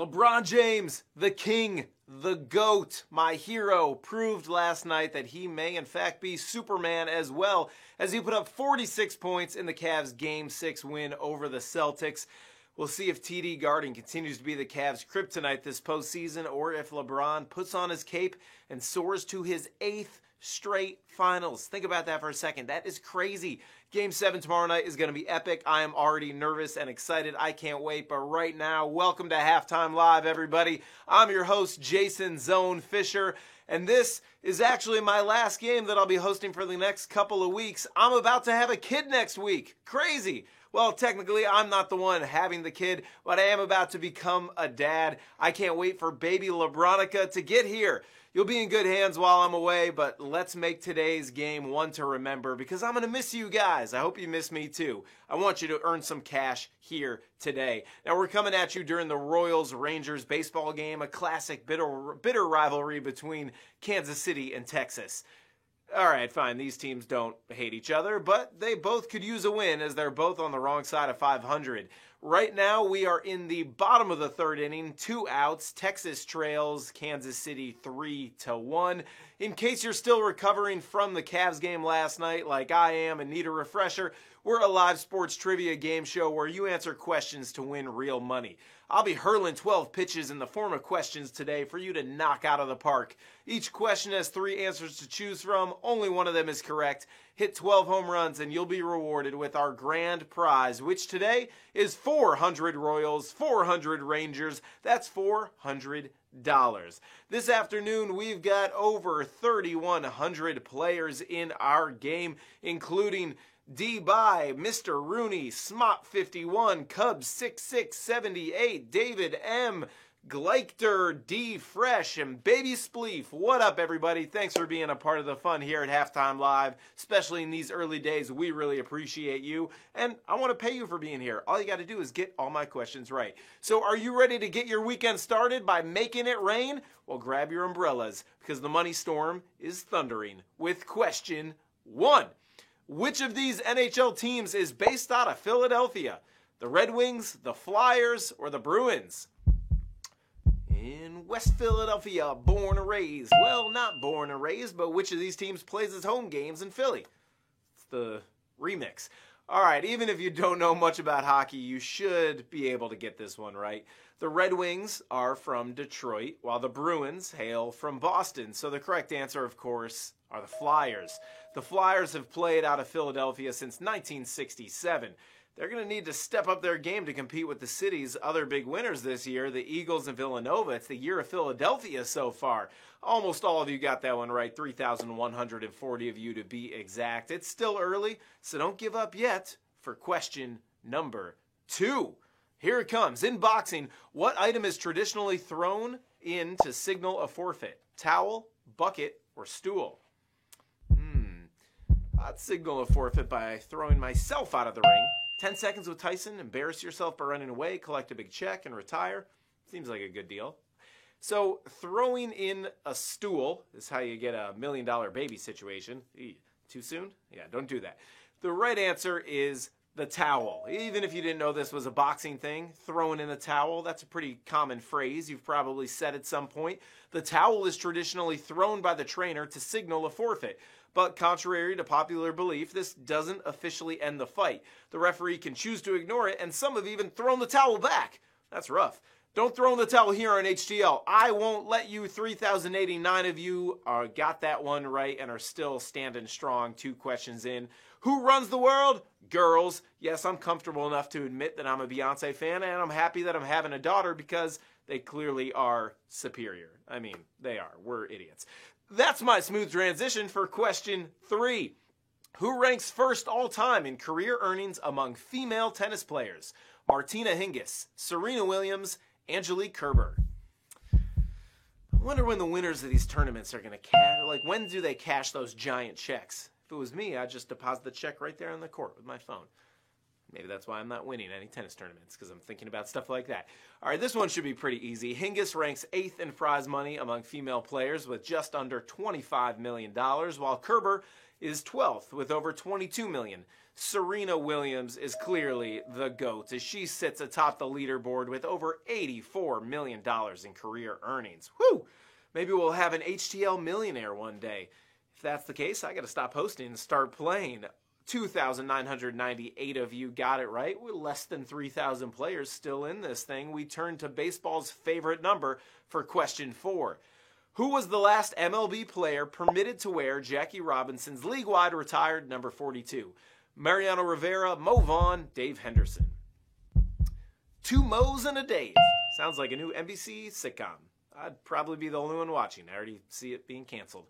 LeBron James, the king, the GOAT, my hero, proved last night that he may in fact be Superman as well as he put up 46 points in the Cavs' Game 6 win over the Celtics. We'll see if TD Garden continues to be the Cavs' kryptonite this postseason or if LeBron puts on his cape and soars to his 8th straight finals. Think about that for a second. That is crazy. Game 7 tomorrow night is going to be epic. I am already nervous and excited. I can't wait. But right now, welcome to Halftime Live, everybody. I'm your host, Jason Zone Fisher. And this is actually my last game that I'll be hosting for the next couple of weeks. I'm about to have a kid next week. Crazy. Well, technically, I'm not the one having the kid, but I am about to become a dad. I can't wait for baby LeBronica to get here. You'll be in good hands while I'm away, but let's make today's game one to remember because I'm going to miss you guys. I hope you miss me too. I want you to earn some cash here today. Now, we're coming at you during the Royals-Rangers baseball game, a classic bitter rivalry between Kansas City and Texas. All right, fine, these teams don't hate each other, but they both could use a win as they're both on the wrong side of 500. Right now, we are in the bottom of the third inning, 2 outs. Texas trails Kansas City 3-1. In case you're still recovering from the Cavs game last night, like I am and need a refresher, we're a live sports trivia game show where you answer questions to win real money. I'll be hurling 12 pitches in the form of questions today for you to knock out of the park. Each question has 3 answers to choose from. Only one of them is correct. Hit 12 home runs and you'll be rewarded with our grand prize, which today is 400 Royals, 400 Rangers. That's $400. This afternoon, we've got over 3,100 players in our game, including D-Bye, Mr. Rooney, Smop51, Cubs 6678, David M., Gleichter, D. Fresh, and Baby Spleef. What up, everybody? Thanks for being a part of the fun here at Halftime Live, especially in these early days. We really appreciate you, and I want to pay you for being here. All you got to do is get all my questions right. So are you ready to get your weekend started by making it rain? Well, grab your umbrellas, because the money storm is thundering with question 1. Which of these NHL teams is based out of Philadelphia? The Red Wings, the Flyers, or the Bruins? In West Philadelphia, born and raised. Well, not born and raised, but which of these teams plays its home games in Philly? It's the remix. All right, even if you don't know much about hockey, you should be able to get this one right. The Red Wings are from Detroit, while the Bruins hail from Boston. So the correct answer, of course, are the Flyers. The Flyers have played out of Philadelphia since 1967. They're going to need to step up their game to compete with the city's other big winners this year, the Eagles and Villanova. It's the year of Philadelphia so far. Almost all of you got that one right, 3,140 of you to be exact. It's still early, so don't give up yet for question number 2. Here it comes. In boxing, what item is traditionally thrown in to signal a forfeit? Towel, bucket, or stool? I'd signal a forfeit by throwing myself out of the ring. 10 seconds with Tyson, embarrass yourself by running away, collect a big check, and retire. Seems like a good deal. So throwing in a stool is how you get a $1 million baby situation. Too soon? Yeah, don't do that. The right answer is the towel. Even if you didn't know this was a boxing thing, throwing in the towel, that's a pretty common phrase. You've probably said at some point. The towel is traditionally thrown by the trainer to signal a forfeit. But contrary to popular belief, this doesn't officially end the fight. The referee can choose to ignore it, and some have even thrown the towel back. That's rough. Don't throw in the towel here on HTL. I won't let you. 3,089 of you got that one right and are still standing strong. 2 questions in. Who runs the world? Girls. Yes, I'm comfortable enough to admit that I'm a Beyonce fan, and I'm happy that I'm having a daughter because they clearly are superior. I mean, they are. We're idiots. That's my smooth transition for question 3. Who ranks first all time in career earnings among female tennis players? Martina Hingis, Serena Williams, Angelique Kerber. I wonder when the winners of these tournaments are going to cash. Like, when do they cash those giant checks? If it was me, I'd just deposit the check right there on the court with my phone. Maybe that's why I'm not winning any tennis tournaments, because I'm thinking about stuff like that. All right, this one should be pretty easy. Hingis ranks 8th in prize money among female players with just under $25 million, while Kerber is 12th with over $22 million. Serena Williams is clearly the GOAT as she sits atop the leaderboard with over $84 million in career earnings. Whew! Maybe we'll have an HTL millionaire one day. If that's the case, I got to stop hosting and start playing. 2,998 of you got it right. With less than 3,000 players still in this thing, we turn to baseball's favorite number for question 4. Who was the last MLB player permitted to wear Jackie Robinson's league-wide retired number 42? Mariano Rivera, Mo Vaughn, Dave Henderson. 2 Mo's and a Dave. Sounds like a new NBC sitcom. I'd probably be the only one watching. I already see it being canceled.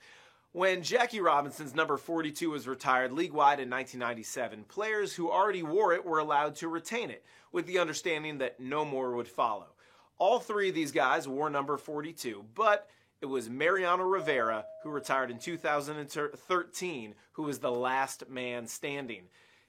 When Jackie Robinson's number 42 was retired league-wide in 1997, players who already wore it were allowed to retain it, with the understanding that no more would follow. All 3 of these guys wore number 42, but it was Mariano Rivera, who retired in 2013, who was the last man standing.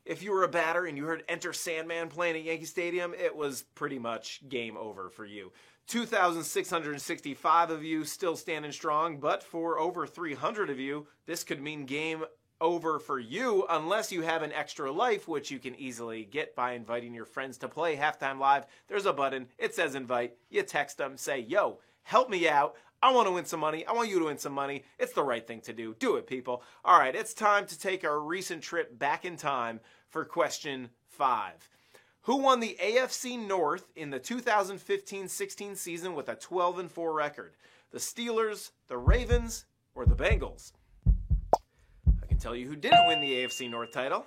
If you were a batter and you heard Enter Sandman playing at Yankee Stadium, it was pretty much game over for you. 2,665 of you still standing strong, but for over 300 of you, this could mean game over for you unless you have an extra life, which you can easily get by inviting your friends to play Halftime Live. There's a button. It says invite. You text them, say, yo, help me out. I want to win some money. I want you to win some money. It's the right thing to do. Do it, people. All right, it's time to take our recent trip back in time for question 5. Who won the AFC North in the 2015-16 season with a 12-4 record? The Steelers, the Ravens, or the Bengals? I can tell you who didn't win the AFC North title.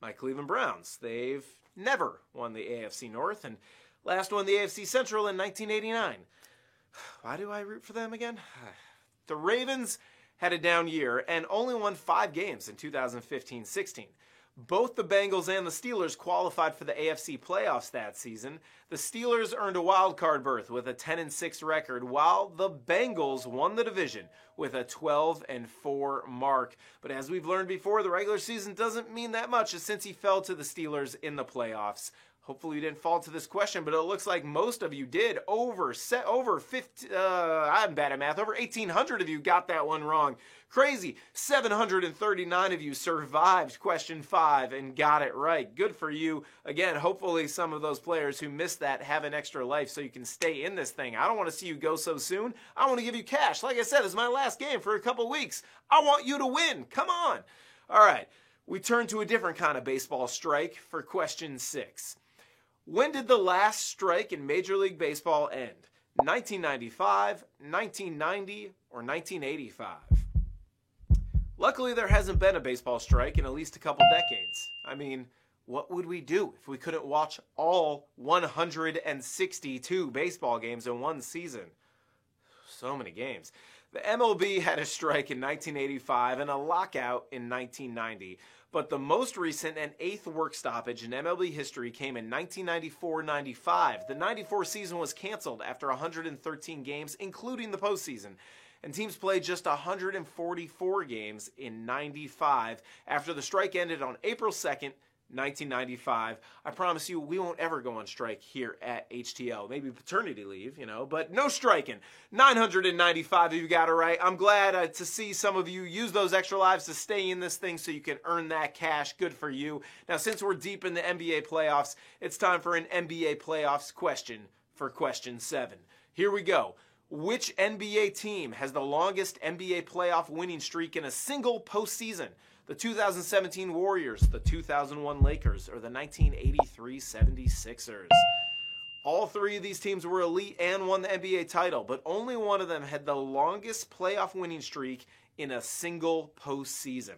My Cleveland Browns. They've never won the AFC North and last won the AFC Central in 1989. Why do I root for them again? The Ravens had a down year and only won 5 games in 2015-16. Both the Bengals and the Steelers qualified for the AFC playoffs that season. The Steelers earned a wild card berth with a 10-6 record, while the Bengals won the division with a 12-4 mark. But as we've learned before, the regular season doesn't mean that much since he fell to the Steelers in the playoffs. Hopefully you didn't fall to this question, but it looks like most of you did. Over 50, I'm bad at math. Over 1,800 of you got that one wrong. Crazy. 739 of you survived question 5 and got it right. Good for you. Again, hopefully some of those players who missed that have an extra life so you can stay in this thing. I don't want to see you go so soon. I want to give you cash. Like I said, it's my last game for a couple weeks. I want you to win. Come on. All right. We turn to a different kind of baseball strike for question 6. When did the last strike in Major League Baseball end? 1995, 1990, or 1985? Luckily, there hasn't been a baseball strike in at least a couple decades. I mean, what would we do if we couldn't watch all 162 baseball games in one season? So many games. The MLB had a strike in 1985 and a lockout in 1990. But the most recent and 8th work stoppage in MLB history came in 1994-95. The 94 season was canceled after 113 games, including the postseason. And teams played just 144 games in 95 after the strike ended on April 2nd, 1995. I promise you, we won't ever go on strike here at HTL. Maybe paternity leave, but no striking. 995 of you got it right. I'm glad to see some of you use those extra lives to stay in this thing so you can earn that cash. Good for you. Now, since we're deep in the NBA playoffs, it's time for an NBA playoffs question for question 7. Here we go. Which NBA team has the longest NBA playoff winning streak in a single postseason? The 2017 Warriors, the 2001 Lakers, or the 1983 76ers. All 3 of these teams were elite and won the NBA title, but only one of them had the longest playoff winning streak in a single postseason.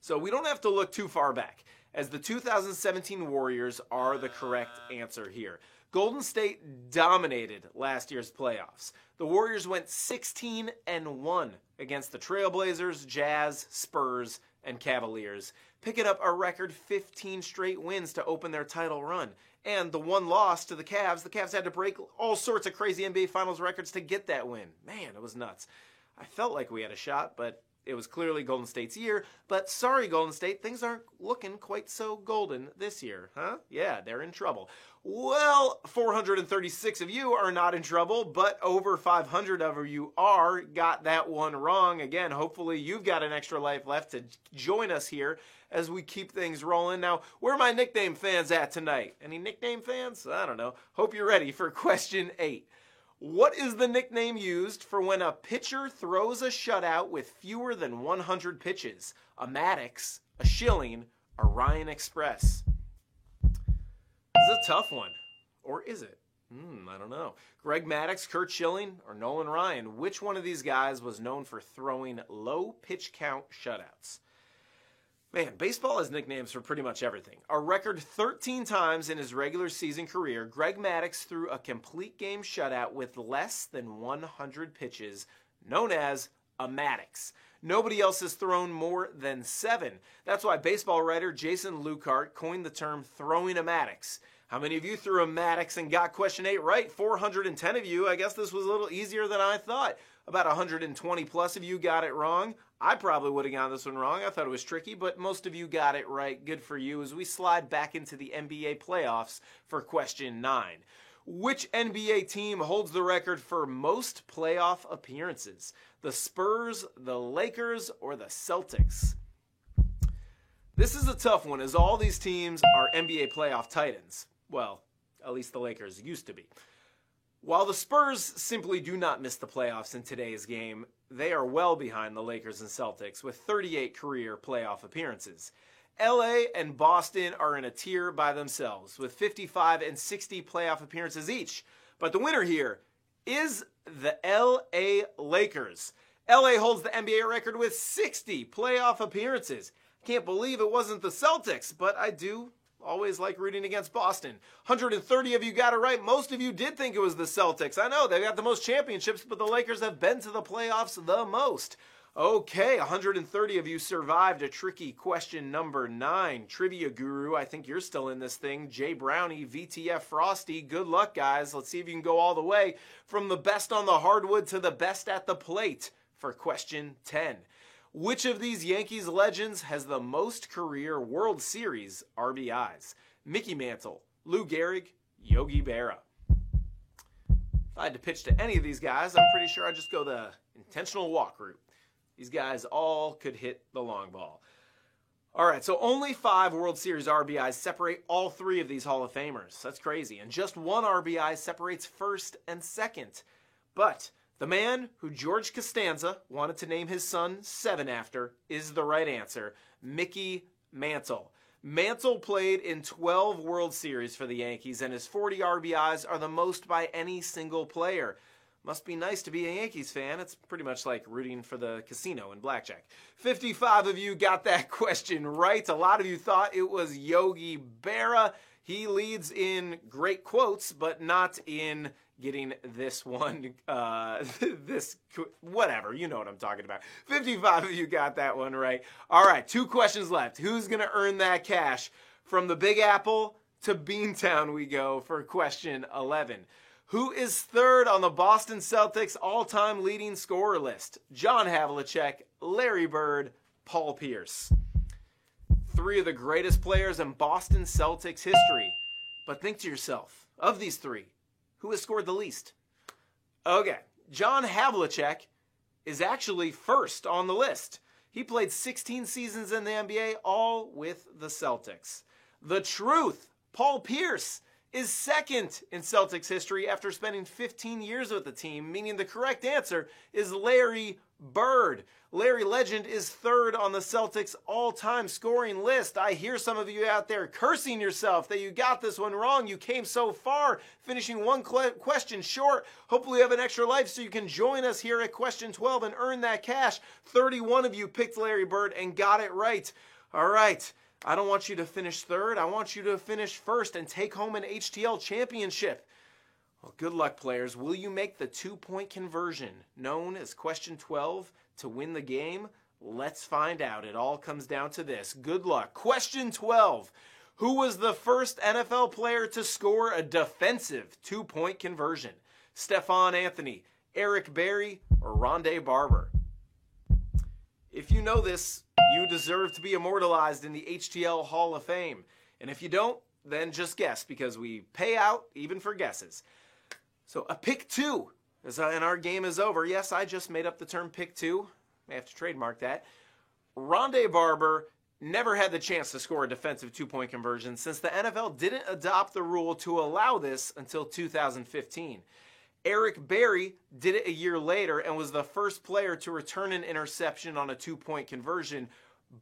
So we don't have to look too far back, as the 2017 Warriors are the correct answer here. Golden State dominated last year's playoffs. The Warriors went 16-1 against the Trailblazers, Jazz, Spurs, and Cavaliers, picking up a record 15 straight wins to open their title run. And the one loss to the Cavs had to break all sorts of crazy NBA Finals records to get that win. Man, it was nuts. I felt like we had a shot, but It was clearly Golden State's year, but sorry, Golden State, things aren't looking quite so golden this year, huh? Yeah, they're in trouble. Well, 436 of you are not in trouble, but over 500 of you got that one wrong. Again, hopefully you've got an extra life left to join us here as we keep things rolling. Now, where are my nickname fans at tonight? Any nickname fans? I don't know. Hope you're ready for question 8. What is the nickname used for when a pitcher throws a shutout with fewer than 100 pitches? A Maddux, a Schilling, a Ryan Express? This is a tough one. Or is it? I don't know. Greg Maddux, Curt Schilling, or Nolan Ryan? Which one of these guys was known for throwing low pitch count shutouts? Man, baseball has nicknames for pretty much everything. A record 13 times in his regular season career, Greg Maddux threw a complete game shutout with less than 100 pitches, known as a Maddux. Nobody else has thrown more than 7. That's why baseball writer Jason Lukart coined the term throwing a Maddux. How many of you threw a Maddux and got question 8 right? 410 of you. I guess this was a little easier than I thought. About 120 plus of you got it wrong. I probably would have gotten this one wrong. I thought it was tricky, but most of you got it right. Good for you as we slide back into the NBA playoffs for question 9. Which NBA team holds the record for most playoff appearances? The Spurs, the Lakers, or the Celtics? This is a tough one as all these teams are NBA playoff titans. Well, at least the Lakers used to be. While the Spurs simply do not miss the playoffs in today's game, they are well behind the Lakers and Celtics with 38 career playoff appearances. LA and Boston are in a tier by themselves with 55 and 60 playoff appearances each. But the winner here is the LA Lakers. LA holds the NBA record with 60 playoff appearances. Can't believe it wasn't the Celtics, but I do always like rooting against Boston. 130 of you got it right. Most of you did think it was the Celtics. I know, they've got the most championships, but the Lakers have been to the playoffs the most. Okay, 130 of you survived a tricky question number 9. Trivia guru, I think you're still in this thing. Jay Brownie, VTF Frosty. Good luck, guys. Let's see if you can go all the way from the best on the hardwood to the best at the plate for question 10. Which of these Yankees legends has the most career World Series RBIs? Mickey Mantle, Lou Gehrig, Yogi Berra. If I had to pitch to any of these guys, I'm pretty sure I'd just go the intentional walk route. These guys all could hit the long ball. All right, so only 5 World Series RBIs separate all 3 of these Hall of Famers. That's crazy. And just 1 RBI separates first and second. But the man who George Costanza wanted to name his son 7 after is the right answer, Mickey Mantle. Mantle played in 12 World Series for the Yankees, and his 40 RBIs are the most by any single player. Must be nice to be a Yankees fan. It's pretty much like rooting for the casino in blackjack. 55 of you got that question right. A lot of you thought it was Yogi Berra. He leads in great quotes, but not in getting this one, whatever, you know what I'm talking about. 55 of you got that one right. All right, 2 questions left. Who's going to earn that cash? From the Big Apple to Beantown we go for question 11. Who is third on the Boston Celtics all-time leading scorer list? John Havlicek, Larry Bird, Paul Pierce. 3 of the greatest players in Boston Celtics history. But think to yourself, of these 3, who has scored the least? Okay, John Havlicek is actually first on the list. He played 16 seasons in the NBA, all with the Celtics. The truth, Paul Pierce is second in Celtics history after spending 15 years with the team, meaning the correct answer is Larry Bird. Larry Legend is third on the Celtics all-time scoring list. I hear some of you out there cursing yourself that you got this one wrong. You came so far, finishing 1 question short. Hopefully you have an extra life so you can join us here at question 12 and earn that cash. 31 of you picked Larry Bird and got it right. All right. I don't want you to finish third. I want you to finish first and take home an HTL championship. Well, good luck, players. Will you make the 2-point conversion known as question 12 to win the game? Let's find out. It all comes down to this. Good luck. Question 12. Who was the first NFL player to score a defensive 2-point conversion? Stephon Anthony, Eric Berry, or Rondé Barber? if you know this, you deserve to be immortalized in the HTL Hall of Fame. And if you don't, then just guess, because we pay out even for guesses. So a pick two, and our game is over. Yes, I just made up the term pick two. May have to trademark that. Rondé Barber never had the chance to score a defensive two-point conversion since the NFL didn't adopt the rule to allow this until 2015. Eric Berry did it a year later and was the first player to return an interception on a two-point conversion.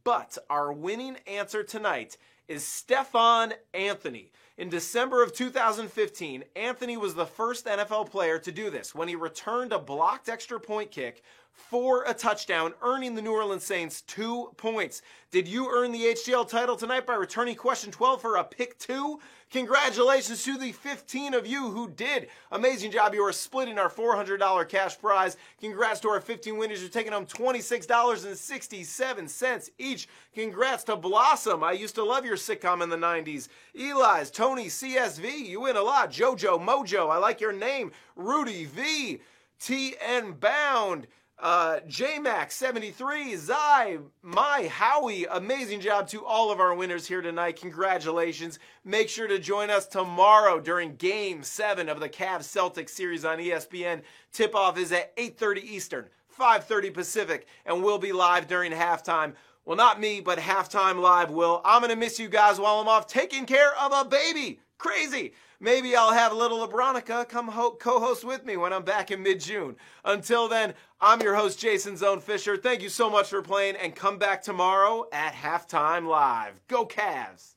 But our winning answer tonight is Stephon Anthony. In December of 2015, Anthony was the first NFL player to do this when he returned a blocked extra point kick for a touchdown, earning the New Orleans Saints 2 points. Did you earn the HTL title tonight by returning question 12 for a pick two? Congratulations to the 15 of you who did. Amazing job. You are splitting our $400 cash prize. Congrats to our 15 winners. You're taking home $26.67 each. Congrats to Blossom. I used to love your sitcom in the 90s. Eli's, Tony, CSV. You win a lot. Jojo, Mojo. I like your name. Rudy V. TN Bound. JMax73, Zai, My, Howie, amazing job to all of our winners here tonight. Congratulations. Make sure to join us tomorrow during Game 7 of the Cavs-Celtics series on ESPN. Tip-off is at 8:30 Eastern, 5:30 Pacific, and we'll be live during halftime. Well, not me, but Halftime Live will. I'm going to miss you guys while I'm off taking care of a baby. Crazy. Maybe I'll have little Abronica come co-host with me when I'm back in mid-June. Until then, I'm your host, Jason Zone Fisher. Thank you so much for playing, and come back tomorrow at Halftime Live. Go Cavs!